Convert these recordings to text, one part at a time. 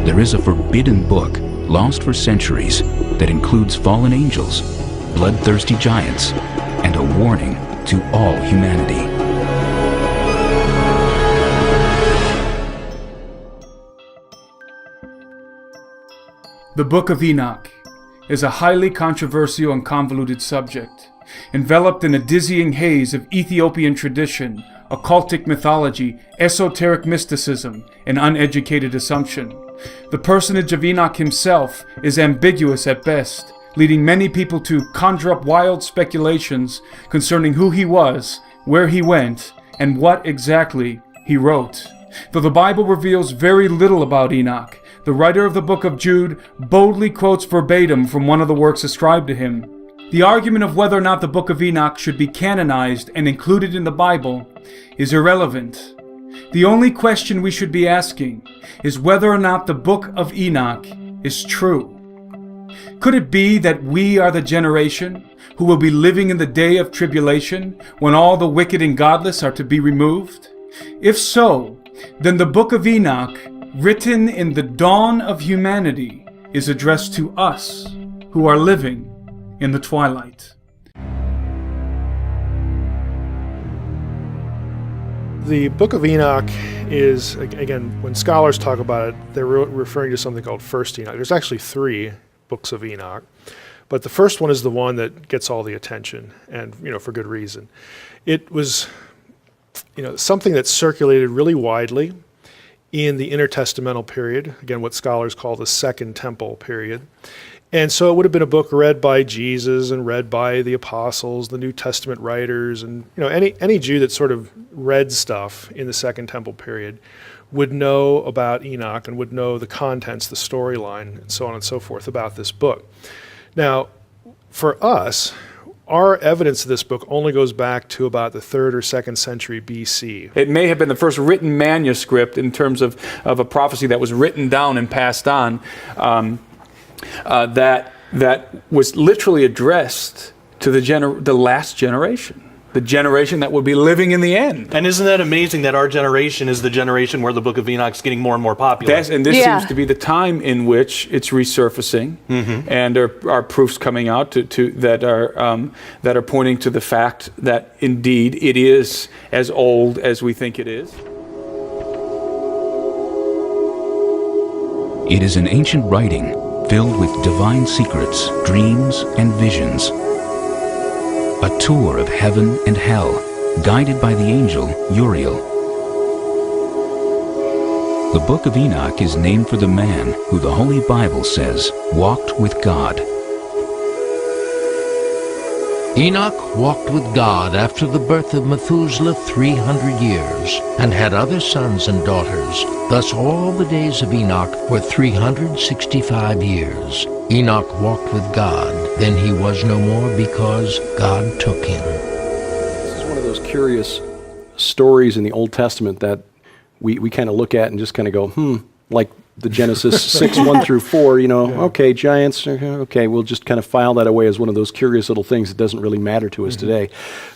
There is a forbidden book, lost for centuries, that includes fallen angels, bloodthirsty giants, and a warning to all humanity. The Book of Enoch is a highly controversial and convoluted subject, enveloped in a dizzying haze of Ethiopian tradition, occultic mythology, esoteric mysticism, and uneducated assumption. The personage of Enoch himself is ambiguous at best, leading many people to conjure up wild speculations concerning who he was, where he went, and what exactly he wrote. Though the Bible reveals very little about Enoch, the writer of the book of Jude boldly quotes verbatim from one of the works ascribed to him. The argument of whether or not the book of Enoch should be canonized and included in the Bible is irrelevant. The only question we should be asking is whether or not the book of Enoch is true. Could it be that we are the generation who will be living in the day of tribulation when all the wicked and godless are to be removed? If so, then the book of Enoch, written in the dawn of humanity, is addressed to us who are living in the twilight. The Book of Enoch is, again, when scholars talk about it, they're referring to something called First Enoch. There's actually 3 books of Enoch, but the first one is the one that gets all the attention, and for good reason. It was something that circulated really widely in the intertestamental period, again, what scholars call the Second Temple period. And so it would have been a book read by Jesus and read by the apostles, the New Testament writers, and any Jew that sort of read stuff in the Second Temple period would know about Enoch and would know the contents, the storyline, and so on and so forth about this book. Now, for us, our evidence of this book only goes back to about the 3rd or 2nd century BC. It may have been the first written manuscript in terms of a prophecy that was written down and passed on, that was literally addressed to the last generation, the generation that would be living in the end. And isn't that amazing that our generation is the generation where the Book of Enoch is getting more and more popular? And this seems to be the time in which it's resurfacing, and there are proofs coming out that are pointing to the fact that indeed it is as old as we think it is. It is an ancient writing filled with divine secrets, dreams, and visions. A tour of heaven and hell, guided by the angel Uriel. The Book of Enoch is named for the man who the Holy Bible says walked with God. Enoch walked with God after the birth of Methuselah 300 years, and had other sons and daughters. Thus all the days of Enoch were 365 years. Enoch walked with God, then he was no more because God took him. This is one of those curious stories in the Old Testament that we kind of look at and just kind of go, like the Genesis 6, 1 through 4, okay, giants, okay, we'll just kind of file that away as one of those curious little things that doesn't really matter to us today.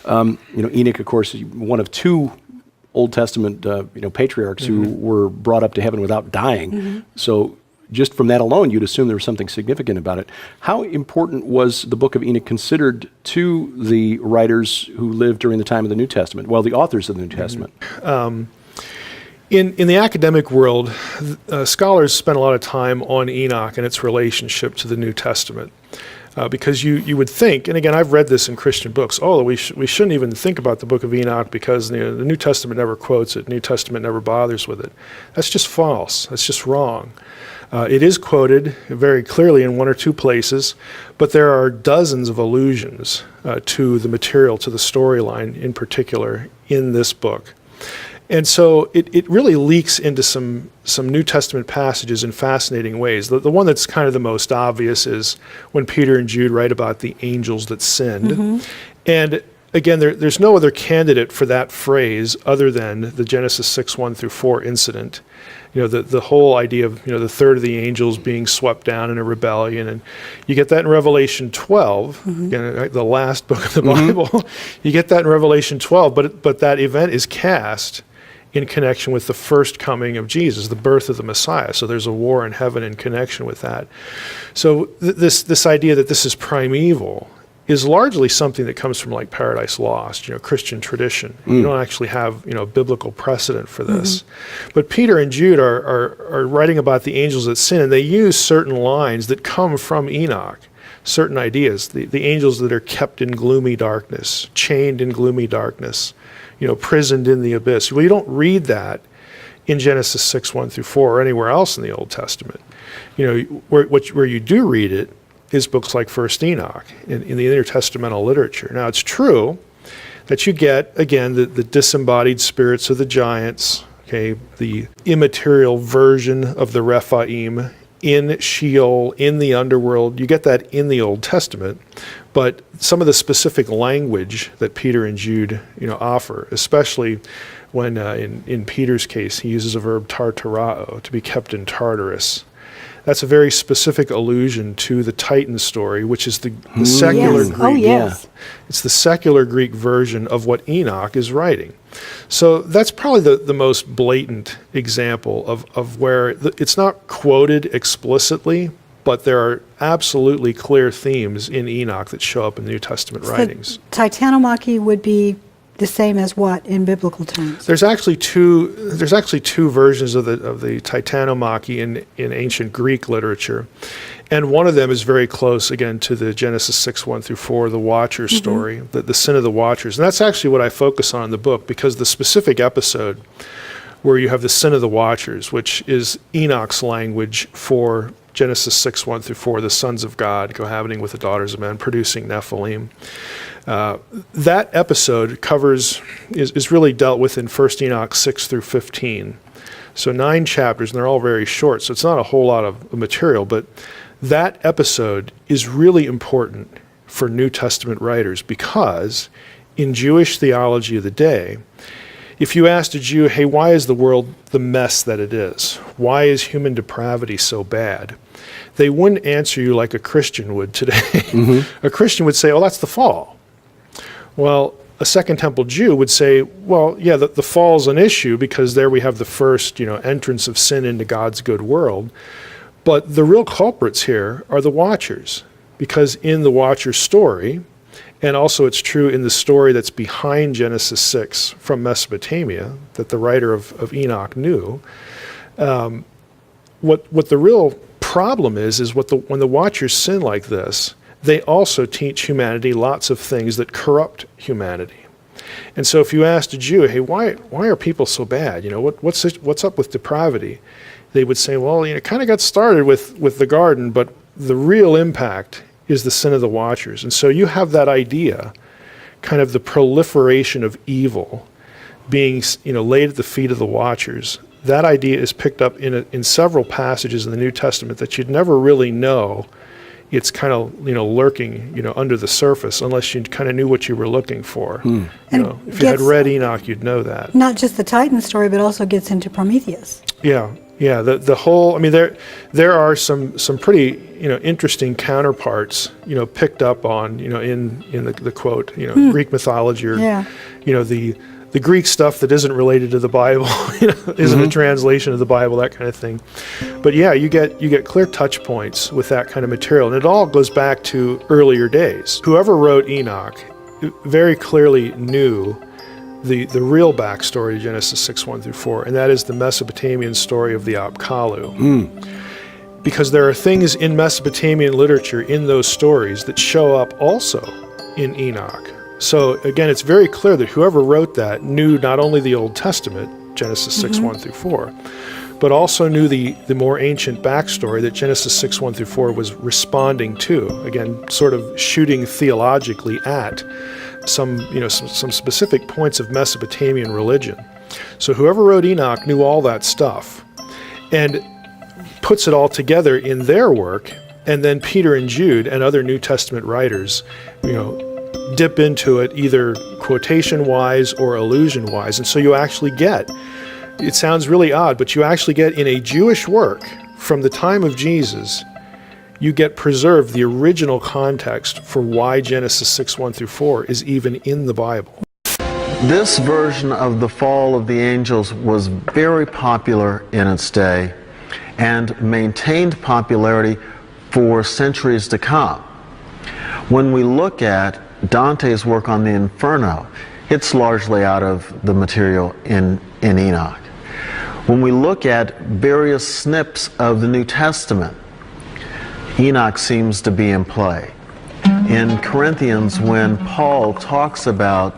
Enoch, of course, is one of 2 Old Testament, patriarchs who were brought up to heaven without dying. So just from that alone, you'd assume there was something significant about it. How important was the Book of Enoch considered to the writers who lived during the time of the New Testament? Well, the authors of the New Testament. In the academic world, scholars spend a lot of time on Enoch and its relationship to the New Testament. Because you would think, and again, I've read this in Christian books, we shouldn't even think about the Book of Enoch because the New Testament never quotes it, New Testament never bothers with it. That's just false. That's just wrong. It is quoted very clearly in 1 or 2 places, but there are dozens of allusions to the material, to the storyline in particular, in this book. And so it really leaks into some New Testament passages in fascinating ways. The one that's kind of the most obvious is when Peter and Jude write about the angels that sinned. And again, there's no other candidate for that phrase other than the Genesis 6:1-4 incident. The whole idea of, the third of the angels being swept down in a rebellion. And you get that in Revelation 12, again, the last book of the Bible. You get that in Revelation 12, but that event is cast in connection with the first coming of Jesus, the birth of the Messiah. So there's a war in heaven in connection with that. So this idea that this is primeval is largely something that comes from like Paradise Lost, Christian tradition. You don't actually have, biblical precedent for this. But Peter and Jude are writing about the angels that sin, and they use certain lines that come from Enoch, certain ideas. The angels that are kept in gloomy darkness, chained in gloomy darkness, prisoned in the abyss. Well, you don't read that in Genesis 6:1-4 or anywhere else in the Old Testament. Where you do read it is books like First Enoch in the intertestamental literature. Now, it's true that you get, again, the disembodied spirits of the giants, the immaterial version of the Rephaim in Sheol, in the underworld. You get that in the Old Testament, but some of the specific language that Peter and Jude, offer, especially when in Peter's case, he uses a verb tartarao, to be kept in Tartarus. That's a very specific allusion to the Titan story, which is the secular Greek. It's the secular Greek version of what Enoch is writing. So that's probably the most blatant example of where it's not quoted explicitly, but there are absolutely clear themes in Enoch that show up in the New Testament writings. Titanomachy would be the same as what in biblical terms? There's actually two versions of the Titanomachy in ancient Greek literature, and one of them is very close again to the Genesis 6:1-4, the Watcher story, the sin of the Watchers, and that's actually what I focus on in the book, because the specific episode where you have the sin of the Watchers, which is Enoch's language for Genesis 6:1-4, the sons of God cohabiting with the daughters of men, producing Nephilim. That episode is really dealt with in 1 Enoch 6-15. So 9 chapters, and they're all very short, so it's not a whole lot of material, but that episode is really important for New Testament writers, because in Jewish theology of the day, if you asked a Jew, hey, why is the world the mess that it is? Why is human depravity so bad? They wouldn't answer you like a Christian would today. A Christian would say, oh, that's the fall. Well, a Second Temple Jew would say, well, yeah, the fall's an issue because there we have the first, entrance of sin into God's good world. But the real culprits here are the Watchers, because in the Watcher's story, and also it's true in the story that's behind Genesis 6 from Mesopotamia, that the writer of Enoch knew, what the real problem is when the Watchers sin like this, they also teach humanity lots of things that corrupt humanity. And so if you asked a Jew, hey, why are people so bad? What's up with depravity? They would say, well, it kind of got started with the garden, but the real impact is the sin of the Watchers. And so you have that idea, kind of the proliferation of evil being laid at the feet of the Watchers. That idea is picked up in several passages in the New Testament that you'd never really know. It's kind of lurking under the surface, unless you kind of knew what you were looking for. If you had read Enoch, you'd know that. Not just the Titan story, but also gets into Prometheus. Yeah. The whole. I mean, there are some pretty interesting counterparts picked up on in the quote Greek mythology, or the Greek stuff that isn't related to the Bible, isn't a translation of the Bible, that kind of thing. But yeah, you get clear touch points with that kind of material, and it all goes back to earlier days. Whoever wrote Enoch very clearly knew the real backstory of Genesis 6:1-4, and that is the Mesopotamian story of the Apkallu. Because there are things in Mesopotamian literature in those stories that show up also in Enoch. So again, it's very clear that whoever wrote that knew not only the Old Testament, Genesis 6:1-4, but also knew the more ancient backstory that Genesis 6:1-4 was responding to. Again, sort of shooting theologically at some specific points of Mesopotamian religion. So whoever wrote Enoch knew all that stuff and puts it all together in their work, and then Peter and Jude and other New Testament writers, dip into it either quotation-wise or allusion-wise. And so you actually get, it sounds really odd, but you actually get in a Jewish work from the time of Jesus, you get preserved the original context for why Genesis 6:1-4 is even in the Bible. This version of the fall of the angels was very popular in its day and maintained popularity for centuries to come. When we look at Dante's work on the Inferno, it's largely out of the material in Enoch. When we look at various snips of the New Testament, Enoch seems to be in play. In Corinthians, when Paul talks about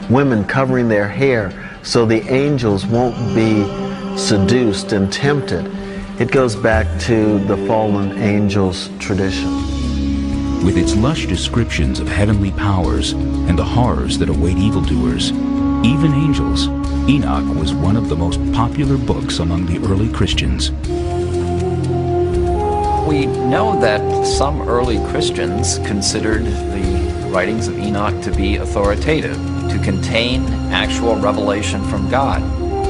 women covering their hair so the angels won't be seduced and tempted, it goes back to the fallen angels tradition. With its lush descriptions of heavenly powers and the horrors that await evildoers, even angels, Enoch was one of the most popular books among the early Christians. We know that some early Christians considered the writings of Enoch to be authoritative, to contain actual revelation from God.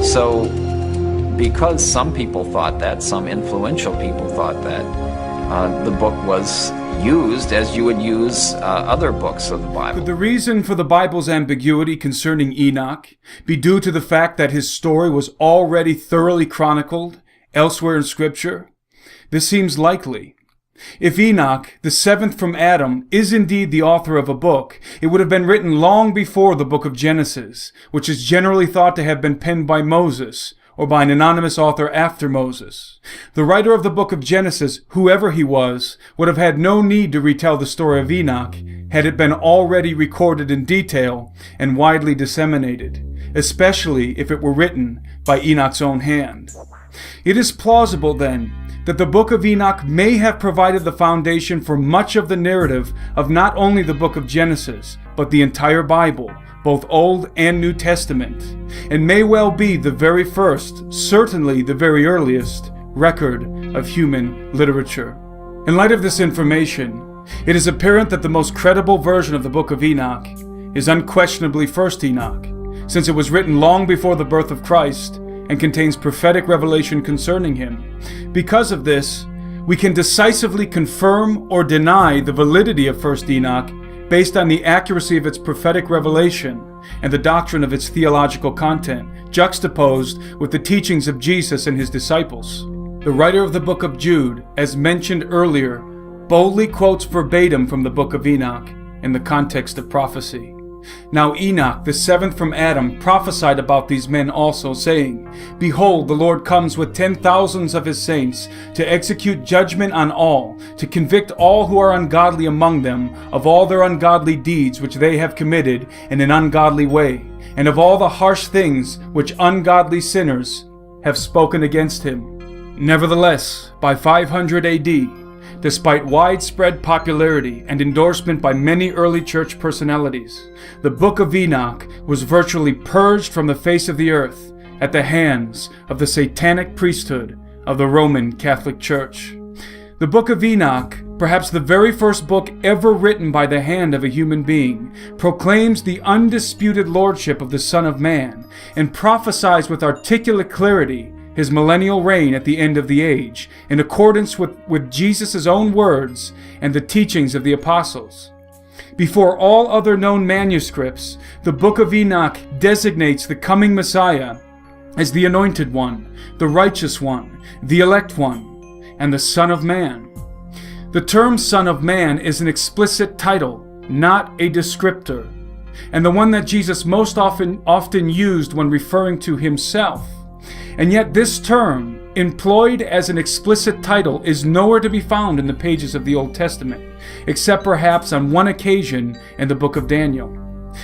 So, because some people thought that, some influential people thought that, the book was used as you would use other books of the Bible. Could the reason for the Bible's ambiguity concerning Enoch be due to the fact that his story was already thoroughly chronicled elsewhere in Scripture? This seems likely. If Enoch, the seventh from Adam, is indeed the author of a book, it would have been written long before the book of Genesis, which is generally thought to have been penned by Moses, or by an anonymous author after Moses. The writer of the book of Genesis, whoever he was, would have had no need to retell the story of Enoch had it been already recorded in detail and widely disseminated, especially if it were written by Enoch's own hand. It is plausible, then, that the book of Enoch may have provided the foundation for much of the narrative of not only the book of Genesis, but the entire Bible, both Old and New Testament, and may well be the very first, certainly the very earliest, record of human literature. In light of this information, it is apparent that the most credible version of the book of Enoch is unquestionably 1st Enoch, since it was written long before the birth of Christ and contains prophetic revelation concerning him. Because of this, we can decisively confirm or deny the validity of 1st Enoch based on the accuracy of its prophetic revelation and the doctrine of its theological content, juxtaposed with the teachings of Jesus and his disciples. The writer of the book of Jude, as mentioned earlier, boldly quotes verbatim from the book of Enoch in the context of prophecy. Now Enoch, the seventh from Adam, prophesied about these men also, saying, Behold, the Lord comes with 10,000s of his saints, to execute judgment on all, to convict all who are ungodly among them of all their ungodly deeds which they have committed in an ungodly way, and of all the harsh things which ungodly sinners have spoken against him. Nevertheless, by 500 AD, despite widespread popularity and endorsement by many early church personalities, the Book of Enoch was virtually purged from the face of the earth at the hands of the satanic priesthood of the Roman Catholic Church. The Book of Enoch, perhaps the very first book ever written by the hand of a human being, proclaims the undisputed lordship of the Son of Man and prophesies with articulate clarity his millennial reign at the end of the age, in accordance with Jesus' own words and the teachings of the apostles. Before all other known manuscripts, the Book of Enoch designates the coming Messiah as the Anointed One, the Righteous One, the Elect One, and the Son of Man. The term Son of Man is an explicit title, not a descriptor, and the one that Jesus most often used when referring to himself. And yet this term, employed as an explicit title, is nowhere to be found in the pages of the Old Testament, except perhaps on one occasion in the book of Daniel.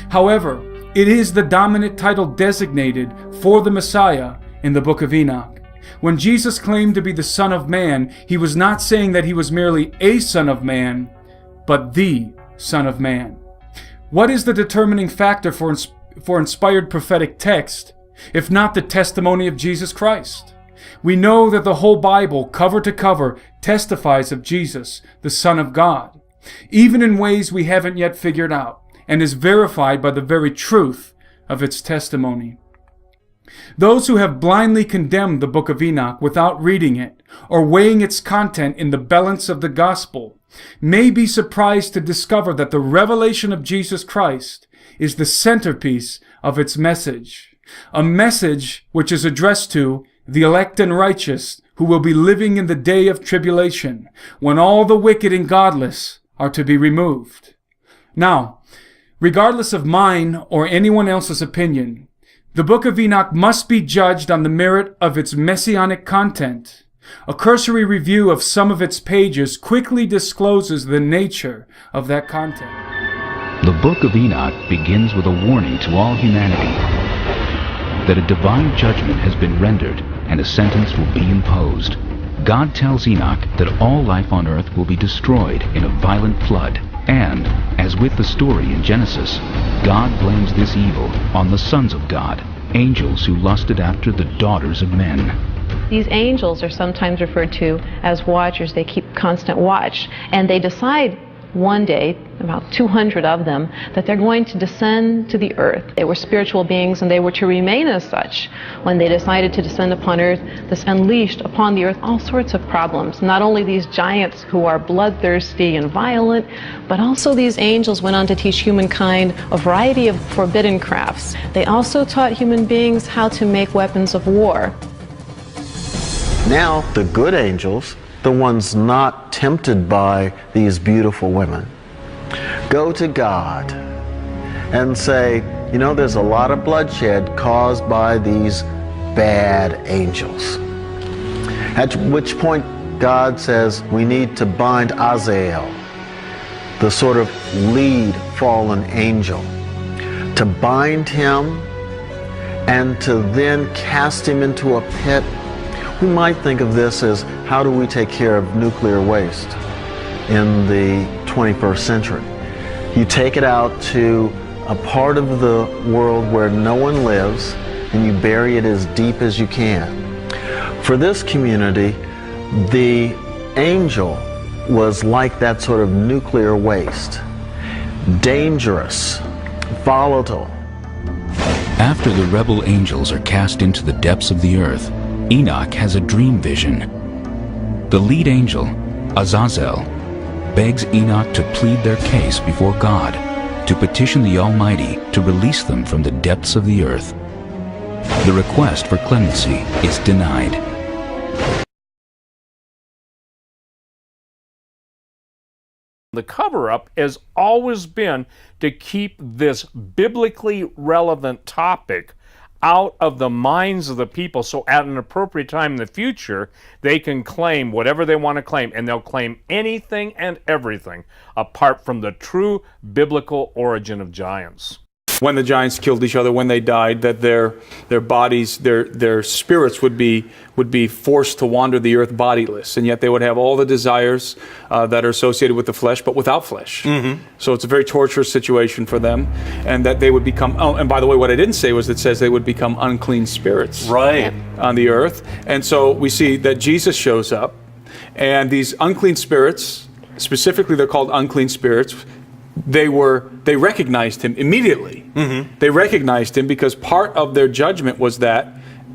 However, it is the dominant title designated for the Messiah in the book of Enoch. When Jesus claimed to be the Son of Man, he was not saying that he was merely a Son of Man, but the Son of Man. What is the determining factor for inspired prophetic text? if not the testimony of Jesus Christ? We know that the whole Bible, cover to cover, testifies of Jesus, the Son of God, even in ways we haven't yet figured out, and is verified by the very truth of its testimony. Those who have blindly condemned the book of Enoch without reading it or weighing its content in the balance of the gospel may be surprised to discover that the revelation of Jesus Christ is the centerpiece of its message, a message which is addressed to the elect and righteous who will be living in the day of tribulation, when all the wicked and godless are to be removed. Now, regardless of mine or anyone else's opinion, the book of Enoch must be judged on the merit of its messianic content. A cursory review of some of its pages quickly discloses the nature of that content. The book of Enoch begins with a warning to all humanity that a divine judgment has been rendered and a sentence will be imposed. God tells Enoch that all life on earth will be destroyed in a violent flood, and, as with the story in Genesis, God blames this evil on the sons of God, angels who lusted after the daughters of men. These angels are sometimes referred to as watchers. They keep constant watch, and they decide one day, about 200 of them, that they're going to descend to the earth. They were spiritual beings, and they were to remain as such. When they decided to descend upon earth, this unleashed upon the earth all sorts of problems. Not only these giants who are bloodthirsty and violent, but also these angels went on to teach humankind a variety of forbidden crafts. They also taught human beings how to make weapons of war. Now, the good angels, the ones not tempted by these beautiful women, go to God and say, you know, there's a lot of bloodshed caused by these bad angels. At which point God says we need to bind Azazel, the sort of lead fallen angel, to bind him and to then cast him into a pit. We might think of this as, how do we take care of nuclear waste in the 21st century? You take it out to a part of the world where no one lives, and you bury it as deep as you can. For this community, the angel was like that sort of nuclear waste. Dangerous, volatile. After the rebel angels are cast into the depths of the earth, Enoch has a dream vision. The lead angel, Azazel, begs Enoch to plead their case before God, to petition the Almighty to release them from the depths of the earth. The request for clemency is denied. The cover-up has always been to keep this biblically relevant topic out of the minds of the people, so at an appropriate time in the future, they can claim whatever they want to claim, and they'll claim anything and everything apart from the true biblical origin of giants. When the giants killed each other, when they died, that their bodies, their spirits would be forced to wander the earth bodiless, and yet they would have all the desires that are associated with the flesh, but without flesh. Mm-hmm. So it's a very torturous situation for them, and that they would become. Oh, and by the way, what I didn't say was it says they would become unclean spirits, right, on the earth. And so we see that Jesus shows up, and these unclean spirits, specifically they're called unclean spirits. They recognized him immediately. Mm-hmm. They recognized him because part of their judgment was that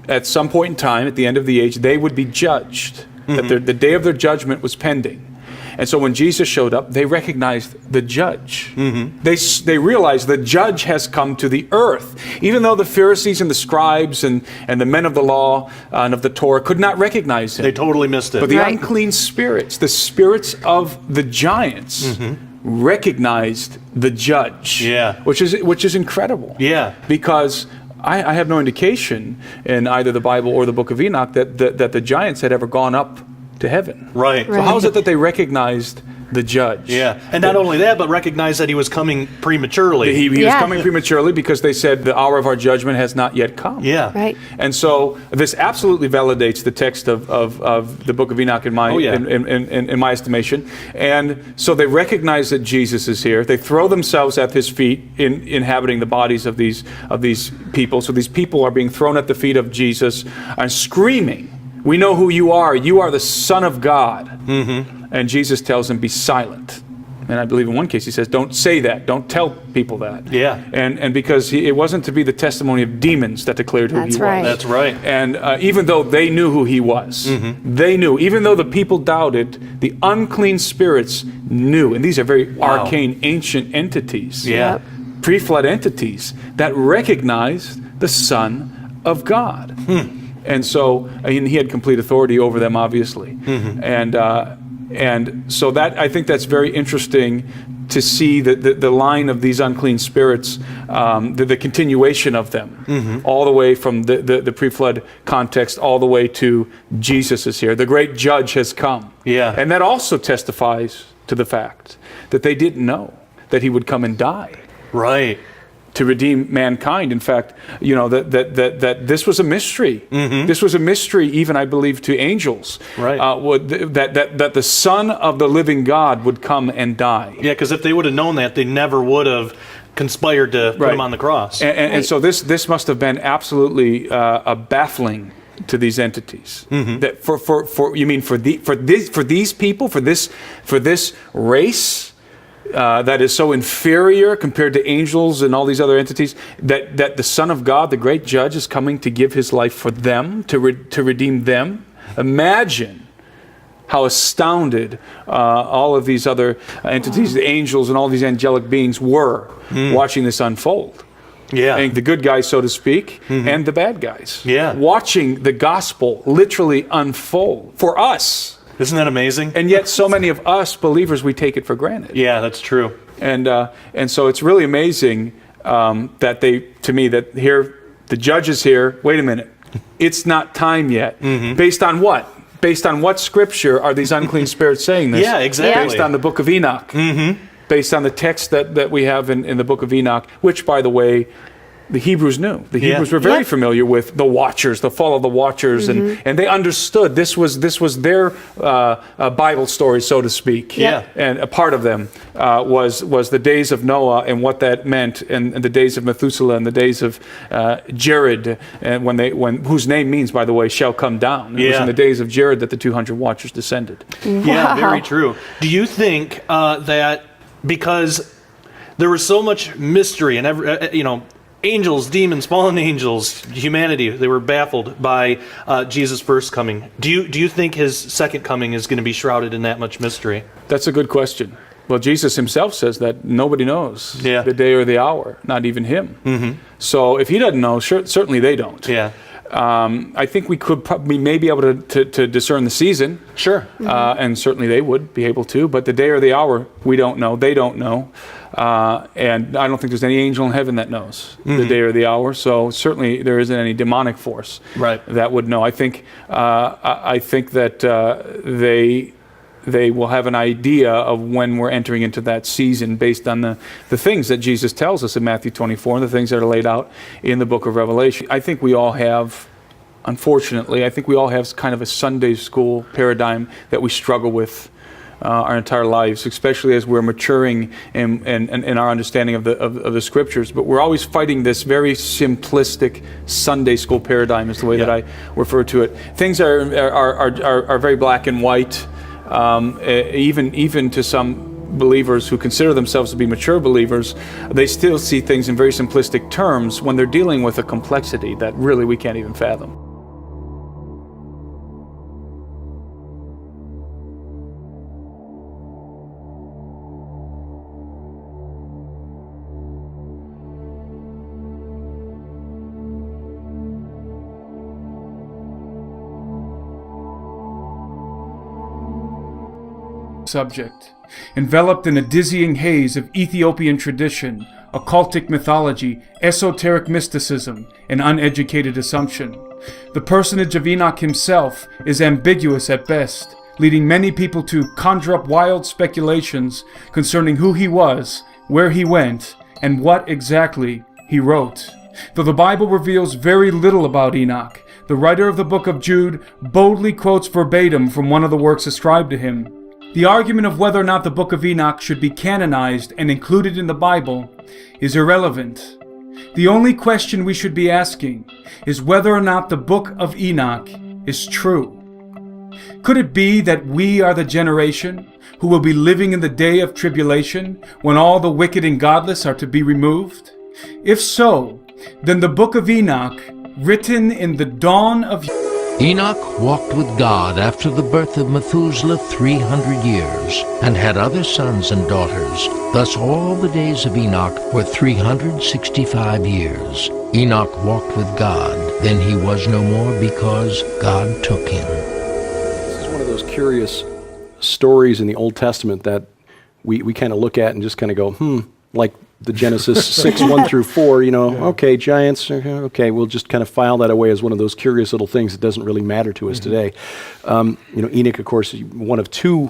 at some point in time, at the end of the age, they would be judged. Mm-hmm. That the day of their judgment was pending. And so when Jesus showed up, they recognized the judge. Mm-hmm. They realized the judge has come to the earth. Even though the Pharisees and the scribes and the men of the law and of the Torah could not recognize him. They totally missed it. But the unclean spirits, the spirits of the giants, mm-hmm. recognized the judge, which is incredible. Yeah, because I have no indication in either the Bible or the Book of Enoch that the giants had ever gone up to heaven. Right. So how is it that they recognized the judge. Yeah, and not only that, but recognize that he was coming prematurely. He was coming prematurely because they said the hour of our judgment has not yet come. Yeah. Right. And so this absolutely validates the text of the Book of Enoch in my in my estimation. And so they recognize that Jesus is here. They throw themselves at his feet, inhabiting the bodies of these people. So these people are being thrown at the feet of Jesus and screaming, "We know who you are. You are the Son of God." Mm-hmm. And Jesus tells them, "Be silent." And I believe in one case he says, "Don't say that. Don't tell people that." Yeah. And because it wasn't to be the testimony of demons that declared who he was. That's right. And even though they knew who he was, they knew. Even though the people doubted, the unclean spirits knew. And these are very arcane, ancient entities. Yeah. Pre-flood entities that recognized the Son of God. And so he had complete authority over them, obviously. And so that, I think that's very interesting to see the line of these unclean spirits, the continuation of them, all the way from the pre-flood context, all the way to Jesus is here. The great judge has come. Yeah. And that also testifies to the fact that they didn't know that he would come and die. Right. To redeem mankind. In fact, that this was a mystery. This was a mystery, even I believe, to angels. Right. That the Son of the living God would come and die. Yeah, because if they would have known that, they never would have conspired to put him on the cross. And so this must have been absolutely baffling to these entities. That for these people, for this race. That is so inferior compared to angels and all these other entities, that the Son of God, the great judge, is coming to give his life for them, to redeem them. Imagine how astounded all of these other entities, the angels and all these angelic beings were watching this unfold. Yeah. And the good guys, so to speak, and the bad guys. Yeah. Watching the gospel literally unfold for us. Isn't that amazing? And yet so many of us believers, we take it for granted. Yeah, that's true. And so it's really amazing that here, the judge is here. Wait a minute. It's not time yet. Based on what? Based on what scripture are these unclean spirits saying this? Yeah, exactly. Based on the book of Enoch. Based on the text that we have in the book of Enoch, which, by the way, the Hebrews knew. The Hebrews were very familiar with the Watchers, the fall of the Watchers, and they understood this was their Bible story, so to speak. Yeah. And a part of them was the days of Noah and what that meant, and the days of Methuselah and the days of Jared, and whose name means, by the way, shall come down. It was in the days of Jared that the 200 Watchers descended. Yeah, very true. Do you think that because there was so much mystery and angels, demons, fallen angels, humanity, they were baffled by Jesus' first coming. Do you think his second coming is going to be shrouded in that much mystery? That's a good question. Well, Jesus himself says that nobody knows the day or the hour, not even him. So if he doesn't know, certainly they don't. Yeah. I think we may be able to discern the season. Sure. And certainly they would be able to, but the day or the hour, we don't know. They don't know. And I don't think there's any angel in heaven that knows the day or the hour. So certainly there isn't any demonic force that would know. I think that they will have an idea of when we're entering into that season based on the things that Jesus tells us in Matthew 24 and the things that are laid out in the book of Revelation. I think we all have, unfortunately, kind of a Sunday school paradigm that we struggle with our entire lives, especially as we're maturing in our understanding of the scriptures. But we're always fighting this very simplistic Sunday school paradigm, is the way that I refer to it. Things are very black and white. Even to some believers who consider themselves to be mature believers, they still see things in very simplistic terms when they're dealing with a complexity that really we can't even fathom. Subject, enveloped in a dizzying haze of Ethiopian tradition, occultic mythology, esoteric mysticism, and uneducated assumption. The personage of Enoch himself is ambiguous at best, leading many people to conjure up wild speculations concerning who he was, where he went, and what exactly he wrote. Though the Bible reveals very little about Enoch, the writer of the book of Jude boldly quotes verbatim from one of the works ascribed to him. The argument of whether or not the book of Enoch should be canonized and included in the Bible is irrelevant. The only question we should be asking is whether or not the book of Enoch is true. Could it be that we are the generation who will be living in the day of tribulation when all the wicked and godless are to be removed? If so, then the book of Enoch, written in the dawn of Enoch walked with God after the birth of Methuselah 300 years, and had other sons and daughters. Thus all the days of Enoch were 365 years. Enoch walked with God, then he was no more, because God took him. This is one of those curious stories in the Old Testament that we kind of look at and just kind of go, like the Genesis 6, 1 through 4, okay, giants, okay, we'll just kind of file that away as one of those curious little things that doesn't really matter to us today. Enoch, of course, one of two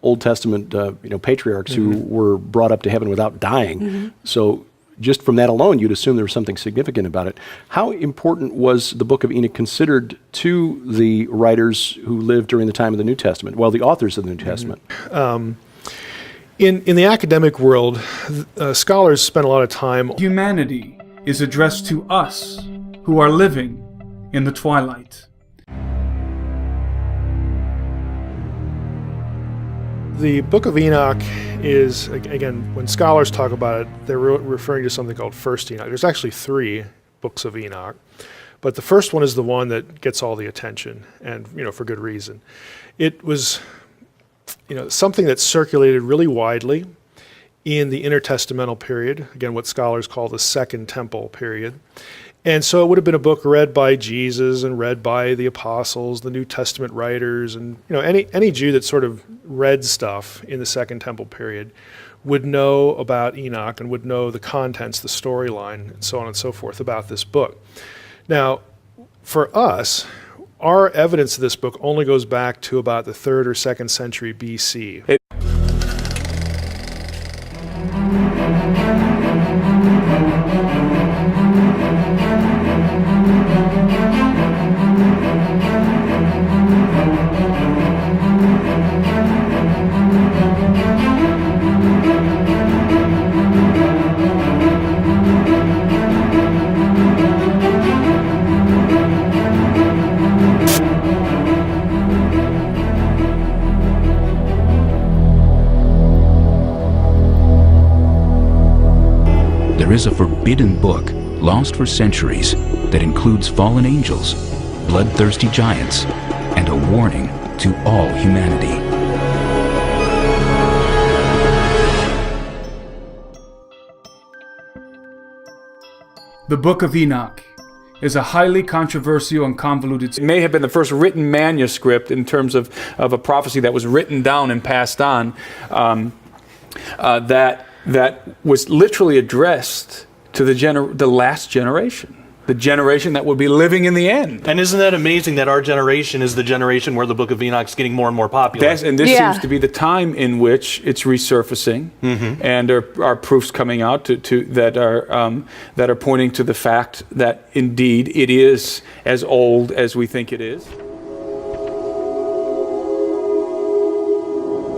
Old Testament, patriarchs who were brought up to heaven without dying. So just from that alone, you'd assume there was something significant about it. How important was the book of Enoch considered to the writers who lived during the time of the New Testament? Well, the authors of the New Testament. In the academic world, scholars spend a lot of time. Humanity is addressed to us who are living in the twilight. The book of Enoch is, again, when scholars talk about it, they're referring to something called First Enoch. There's actually 3 books of Enoch, but the first one is the one that gets all the attention, and for good reason. It was something that circulated really widely in the intertestamental period, again, what scholars call the Second Temple period. And so it would have been a book read by Jesus and read by the apostles, the New Testament writers, and any Jew that sort of read stuff in the Second Temple period would know about Enoch and would know the contents, the storyline, and so on and so forth about this book. Now, for us, our evidence of this book only goes back to about the 3rd or 2nd century BC. There is a forbidden book, lost for centuries, that includes fallen angels, bloodthirsty giants, and a warning to all humanity. The Book of Enoch is a highly controversial and convoluted. It may have been the first written manuscript in terms of a prophecy that was written down and passed on, that was literally addressed to the last generation, the generation that will be living in the end. And isn't that amazing that our generation is the generation where the Book of Enoch's getting more and more popular? And this seems to be the time in which it's resurfacing, and there are proofs coming out that are pointing to the fact that indeed it is as old as we think it is.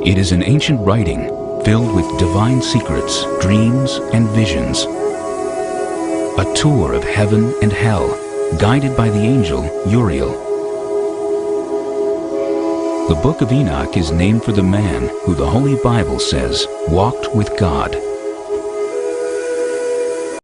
It is an ancient writing filled with divine secrets, dreams, and visions. A tour of heaven and hell, guided by the angel Uriel. The Book of Enoch is named for the man who the Holy Bible says walked with God.